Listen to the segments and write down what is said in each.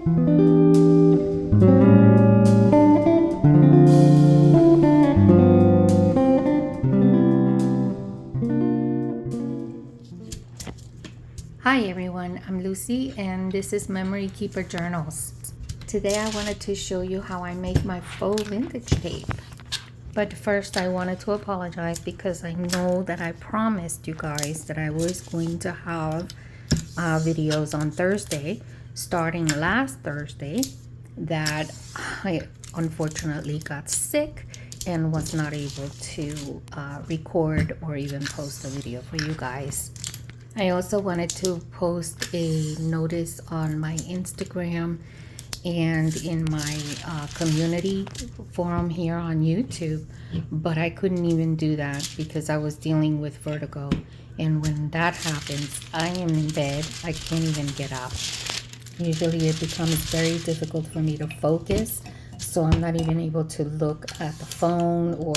Hi everyone, I'm Lucy and this is Memory Keeper Journals. Today I wanted to show you how I make my faux vintage tape. But first I wanted to apologize because I know that I promised you guys that I was going to have videos on Thursday, starting last Thursday, that I unfortunately got sick and was not able to record or even post a video for you guys. I also wanted to post a notice on my Instagram and in my community forum here on YouTube, but I couldn't even do that because I was dealing with vertigo, and when that happens, I am in bed, I can't even get up. Usually it becomes very difficult for me to focus, so I'm not even able to look at the phone or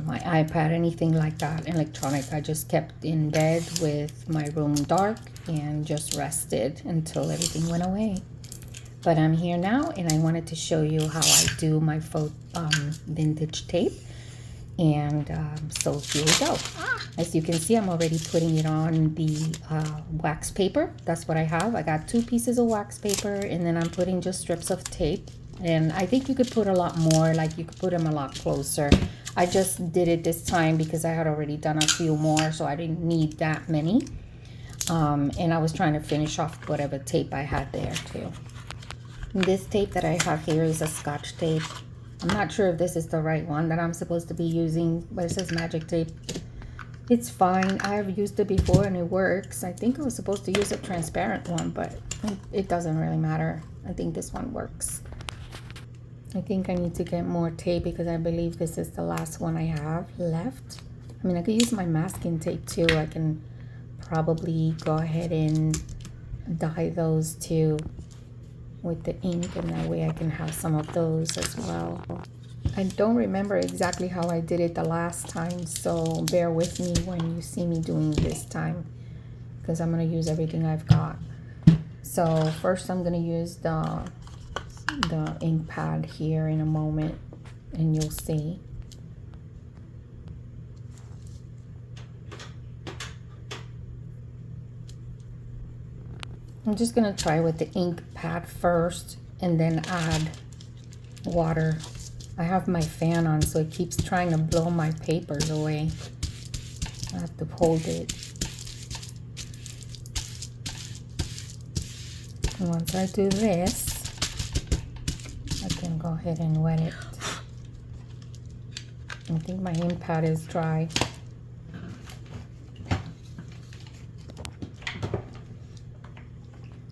my iPad, anything like that electronic. I just kept in bed with my room dark and just rested until everything went away. But I'm here now and I wanted to show you how I do my faux vintage tape. And so here we go. As you can see, I'm already putting it on the wax paper. That's what I have. I got 2 pieces of wax paper and then I'm putting just strips of tape. And I think you could put a lot more, like you could put them a lot closer. I just did it this time because I had already done a few more, so I didn't need that many. And I was trying to finish off whatever tape I had there too. This tape that I have here is a Scotch tape. I'm not sure if this is the right one that I'm supposed to be using, but it says magic tape. It's fine. I've used it before and it works. I think I was supposed to use a transparent one, but it doesn't really matter. I think this one works. I think I need to get more tape because I believe this is the last one I have left. I mean, I could use my masking tape too. I can probably go ahead and dye those too with the ink, and that way I can have some of those as well. I don't remember exactly how I did it the last time, so bear with me when you see me doing this time because I'm going to use everything I've got. So first I'm going to use the ink pad here in a moment and you'll see. I'm just gonna try with the ink pad first and then add water. I have my fan on so it keeps trying to blow my papers away. I have to hold it. And once I do this, I can go ahead and wet it. I think my ink pad is dry.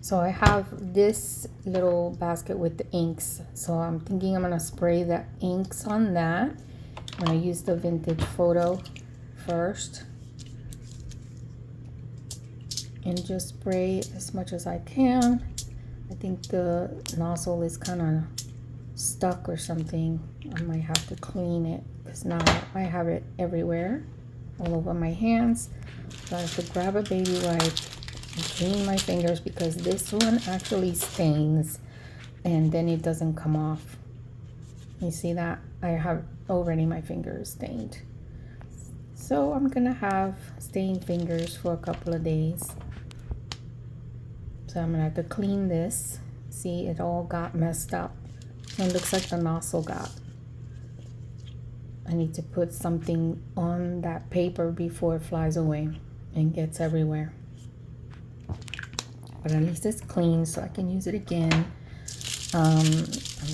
So I have this little basket with the inks. So I'm thinking I'm gonna spray the inks on that. I'm gonna use the vintage photo first. And just spray as much as I can. I think the nozzle is kind of stuck or something. I might have to clean it because now I have it everywhere, all over my hands. So I have to grab a baby wipe and clean my fingers because this one actually stains and then it doesn't come off. You see that? I have already my fingers stained. So I'm gonna have stained fingers for a couple of days. So I'm gonna have to clean this. See, it all got messed up. It looks like the nozzle got. I need to put something on that paper before it flies away and gets everywhere. But at least it's clean so I can use it again. I'm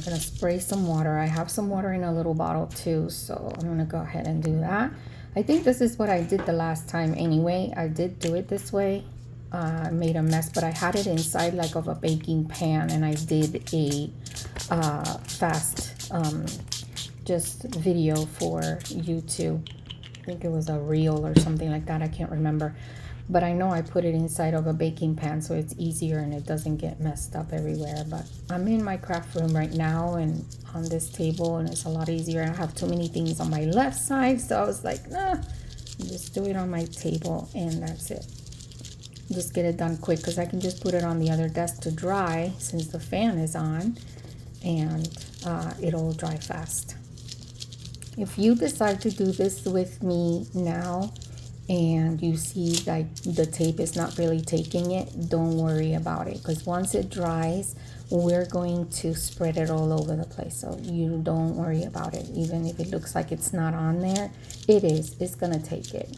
gonna spray some water. I have some water in a little bottle too, so I'm gonna go ahead and do that. I think this is what I did the last time anyway. I did do it this way. I made a mess, but I had it inside like of a baking pan, and I did a fast just video for YouTube. I think it was a reel or something like that. I can't remember, but I know I put it inside of a baking pan so it's easier and it doesn't get messed up everywhere. But I'm in my craft room right now and on this table, and it's a lot easier. I have too many things on my left side, so I was like, nah, just do it on my table and that's it. Just get it done quick because I can just put it on the other desk to dry since the fan is on, and it'll dry fast. If you decide to do this with me now and you see like the tape is not really taking it, don't worry about it, because once it dries, we're going to spread it all over the place. So you don't worry about it. Even if it looks like it's not on there, it is. It's gonna take it.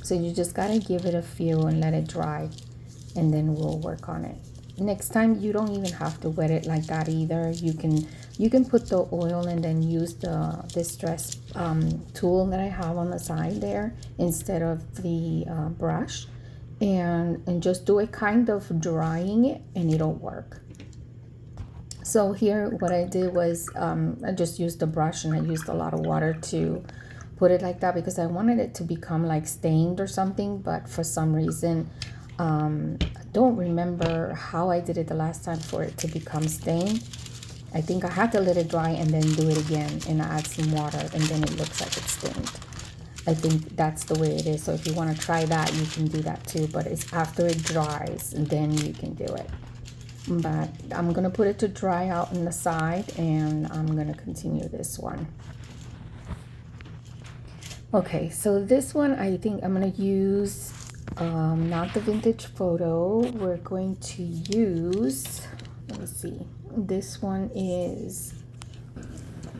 So you just gotta give it a few and let it dry, and then we'll work on it. Next time you don't even have to wet it like that either. You can put the oil and then use the distress tool that I have on the side there instead of the brush, and just do it kind of drying it, and it'll work. So here what I did was I just used the brush, and I used a lot of water to put it like that because I wanted it to become like stained or something, but for some reason I don't remember how I did it the last time for it to become stained. I think I had to let it dry and then do it again and add some water, and then it looks like it's stained. I think that's the way it is. So if you want to try that, you can do that too, but it's after it dries and then you can do it. But I'm gonna put it to dry out on the side, and I'm gonna continue this one. Okay, so this one I think I'm gonna use not the vintage photo. We're going to use, let me see, this one is,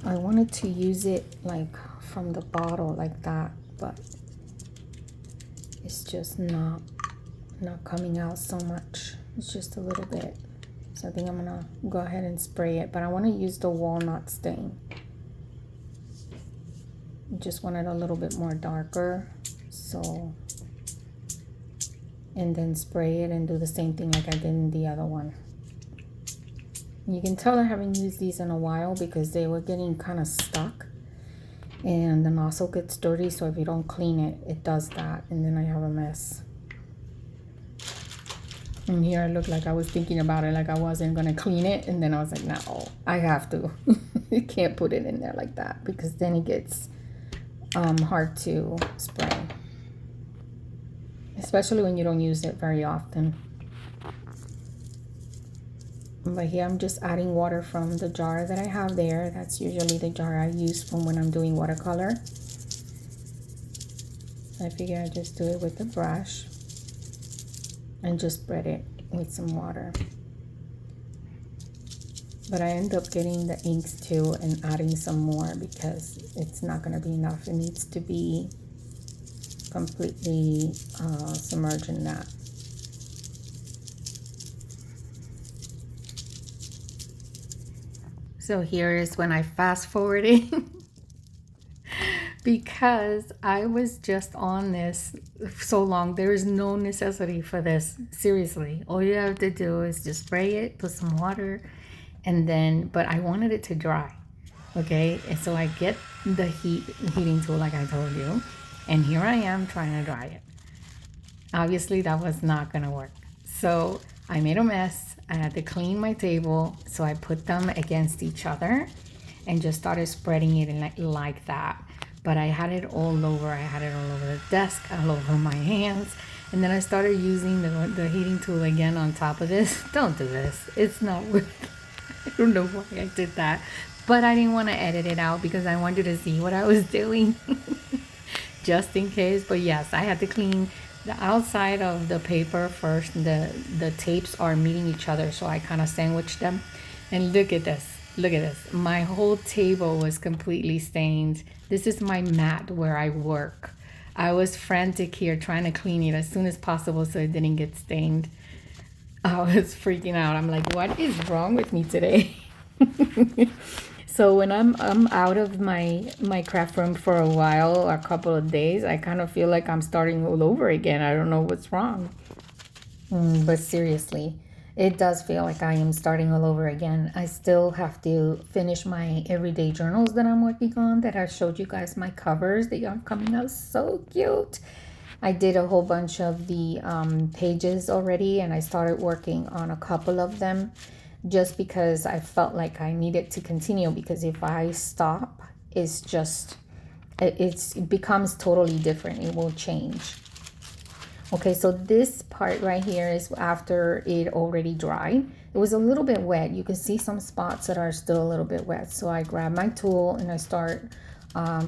I wanted to use it like from the bottle like that, but it's just not coming out so much. It's just a little bit. So I think I'm gonna go ahead and spray it, but I want to use the walnut stain. Just want it a little bit more darker, so, and then spray it and do the same thing like I did in the other one. You can tell I haven't used these in a while because they were getting kind of stuck, and the nozzle gets dirty, so if you don't clean it, it does that, and then I have a mess. And here I look like I was thinking about it, like I wasn't gonna clean it, and then I was like, no, I have to. You can't put it in there like that because then it gets hard to spray, especially when you don't use it very often. But here I'm just adding water from the jar that I have there. That's usually the jar I use from when I'm doing watercolor. I figure I just do it with the brush and just spread it with some water. But I end up getting the inks too and adding some more because it's not going to be enough. It needs to be completely submerged in that. So here is when I fast forwarded because I was just on this so long. There is no necessity for this. Seriously, all you have to do is just spray it, put some water, and then, but I wanted it to dry, okay? And so I get the heating tool like I told you, and here I am trying to dry it. Obviously that was not gonna work. So I made a mess. I had to clean my table, so I put them against each other and just started spreading it like that. But I had it all over. I had it all over the desk, all over my hands. And then I started using the heating tool again on top of this. Don't do this. It's not worth. I don't know why I did that. But I didn't want to edit it out because I wanted to see what I was doing. Just in case. But yes, I had to clean the outside of the paper first. The tapes are meeting each other, so I kind of sandwiched them. And look at this. Look at this. My whole table was completely stained. This is my mat where I work. I was frantic here trying to clean it as soon as possible so it didn't get stained. I was freaking out. I'm like, what is wrong with me today? So when I'm out of my craft room for a while or a couple of days, I kind of feel like I'm starting all over again. I don't know what's wrong. But seriously, it does feel like I am starting all over again. I still have to finish my everyday journals that I'm working on, that I showed you guys my covers. They are coming out so cute. I did a whole bunch of the pages already, and I started working on a couple of them just because I felt like I needed to continue, because if I stop, it becomes totally different. It will change. Okay, so this part right here is after it already dried. It was a little bit wet. You can see some spots that are still a little bit wet. So I grab my tool and I start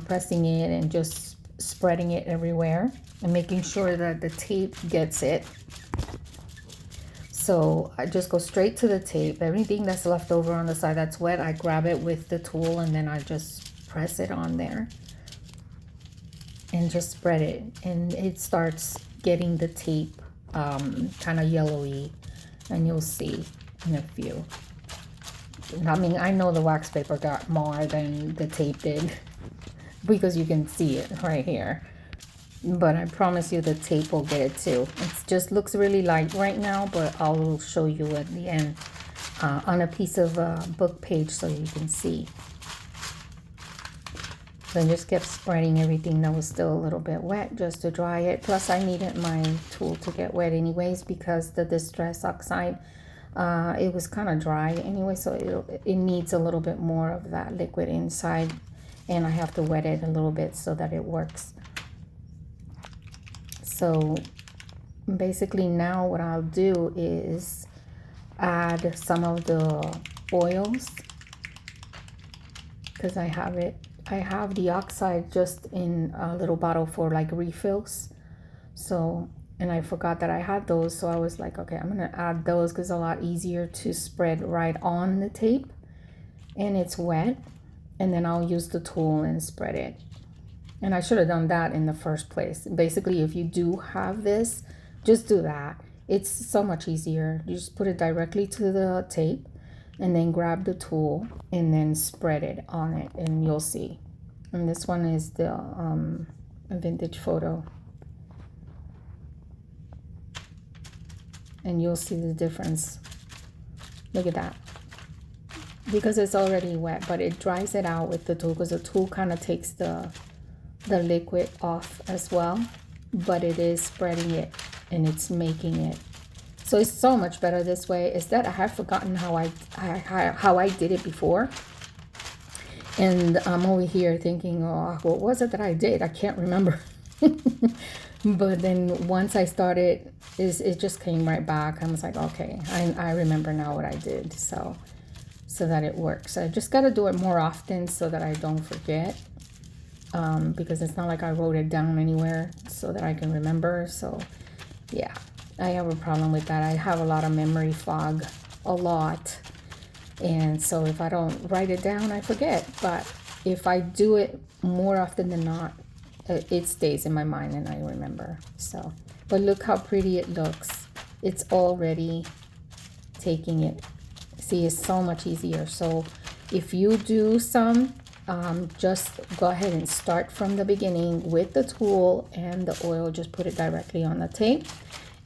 pressing it and just spreading it everywhere and making sure that the tape gets it. So I just go straight to the tape. Everything that's left over on the side that's wet, I grab it with the tool and then I just press it on there and just spread it. And it starts getting the tape kind of yellowy, and you'll see in a few. I mean, I know the wax paper got more than the tape did because you can see it right here. But I promise you the tape will get it too. It just looks really light right now, but I'll show you at the end on a piece of book page so you can see. So I just kept spreading everything that was still a little bit wet just to dry it. Plus I needed my tool to get wet anyways because the Distress Oxide, it was kind of dry anyway, so it needs a little bit more of that liquid inside, and I have to wet it a little bit so that it works. So basically now what I'll do is add some of the oils because I have the oxide just in a little bottle for like refills. So, and I forgot that I had those, so I was like, okay, I'm gonna add those because it's a lot easier to spread right on the tape and it's wet, and then I'll use the tool and spread it. And I should have done that in the first place. Basically, if you do have this, just do that. It's so much easier. You just put it directly to the tape and then grab the tool and then spread it on it, and you'll see. And this one is the vintage photo. And you'll see the difference. Look at that. Because it's already wet, but it dries it out with the tool because the tool kind of takes the liquid off as well, but it is spreading it and it's making it. So it's so much better this way. Is that I have forgotten how I did it before. And I'm over here thinking, oh, what was it that I did? I can't remember. But then once I started, it just came right back. I was like, okay, I remember now what I did. So that it works. I just got to do it more often so that I don't forget. Because it's not like I wrote it down anywhere so that I can remember. So yeah, I have a problem with that. I have a lot of memory fog, a lot. And so if I don't write it down, I forget. But if I do it more often than not, it stays in my mind and I remember. So, but look how pretty it looks. It's already taking it. See, it's so much easier. So if you do some, just go ahead and start from the beginning with the tool and the oil. Just put it directly on the tape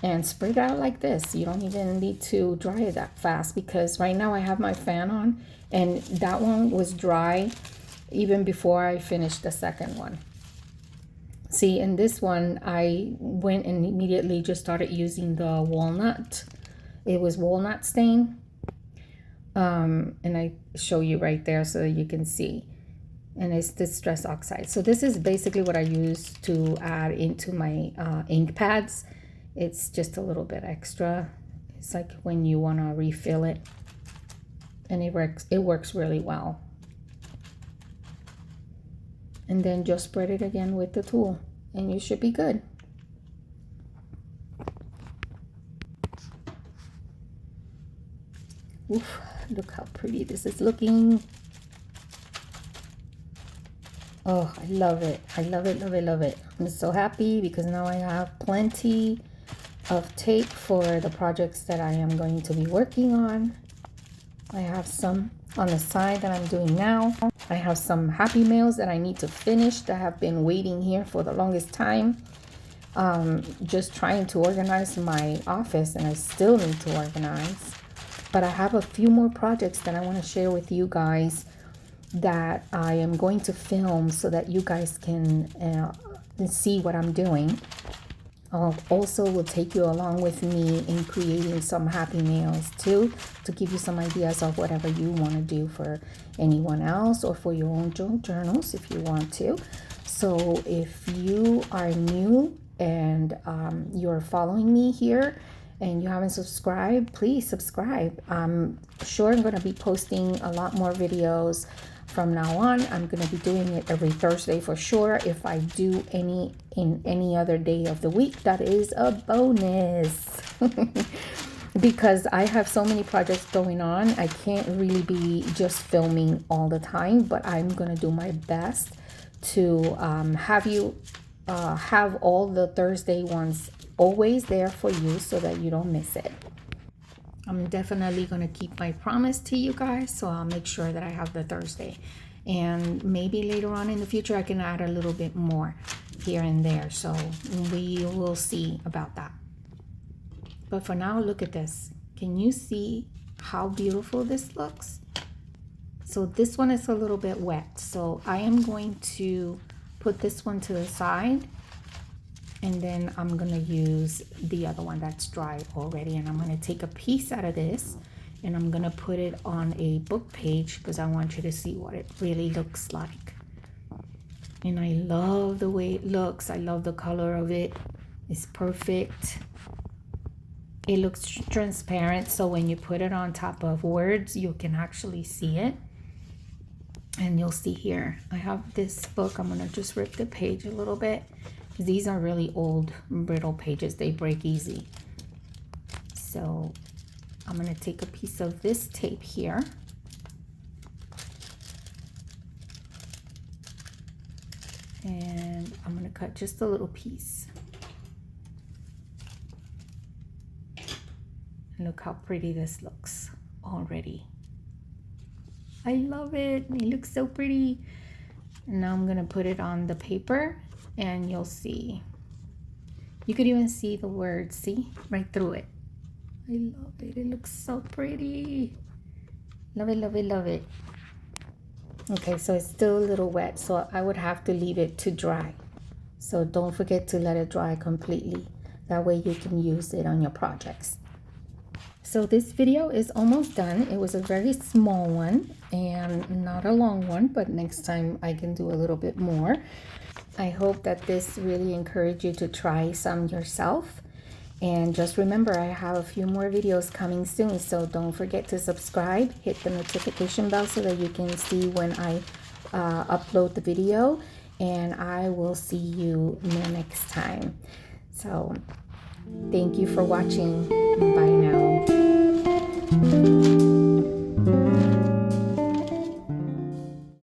and spread it out like this. You don't even need to dry it that fast because right now I have my fan on and that one was dry even before I finished the second one. See, in this one I went and immediately just started using the walnut. It was walnut stain, and I show you right there so that you can see. And it's Distress Oxide. So this is basically what I use to add into my ink pads. It's just a little bit extra. It's like when you want to refill it, and it works really well. And then just spread it again with the tool and you should be good. Oof, look how pretty this is looking. Oh, I love it. I love it, love it, love it. I'm so happy because now I have plenty of tape for the projects that I am going to be working on. I have some on the side that I'm doing now. I have some happy mails that I need to finish that have been waiting here for the longest time. Just trying to organize my office, and I still need to organize. But I have a few more projects that I want to share with you guys that I am going to film so that you guys can see what I'm doing. Also will take you along with me in creating some happy mails too, to give you some ideas of whatever you want to do for anyone else or for your own journals if you want to. So if you are new and you're following me here and you haven't subscribed, please subscribe. I'm sure I'm going to be posting a lot more videos from now on. I'm going to be doing it every Thursday for sure. If I do any other day of the week, that is a bonus. Because I have so many projects going on, I can't really be just filming all the time, but I'm going to do my best to have you have all the Thursday ones always there for you so that you don't miss it. I'm definitely going to keep my promise to you guys, so I'll make sure that I have the Thursday. And maybe later on in the future, I can add a little bit more here and there. So we will see about that. But for now, look at this. Can you see how beautiful this looks? So this one is a little bit wet. So I am going to put this one to the side. And then I'm going to use the other one that's dry already. And I'm going to take a piece out of this and I'm going to put it on a book page because I want you to see what it really looks like. And I love the way it looks. I love the color of it. It's perfect. It looks transparent. So when you put it on top of words, you can actually see it. And you'll see here, I have this book. I'm going to just rip the page a little bit. These are really old, brittle pages. They break easy. So I'm going to take a piece of this tape here. And I'm going to cut just a little piece. And look how pretty this looks already. I love it. It looks so pretty. And now I'm going to put it on the paper. And you'll see, you could even see the words, see, right through it. I love it. It looks so pretty. Love it, love it, love it. Okay, so it's still a little wet, so I would have to leave it to dry. So don't forget to let it dry completely. That way you can use it on your projects. So this video is almost done. It was a very small one and not a long one, but next time I can do a little bit more. I hope that this really encouraged you to try some yourself. And just remember, I have a few more videos coming soon. So don't forget to subscribe, hit the notification bell so that you can see when I upload the video. And I will see you next time. So thank you for watching. Bye now.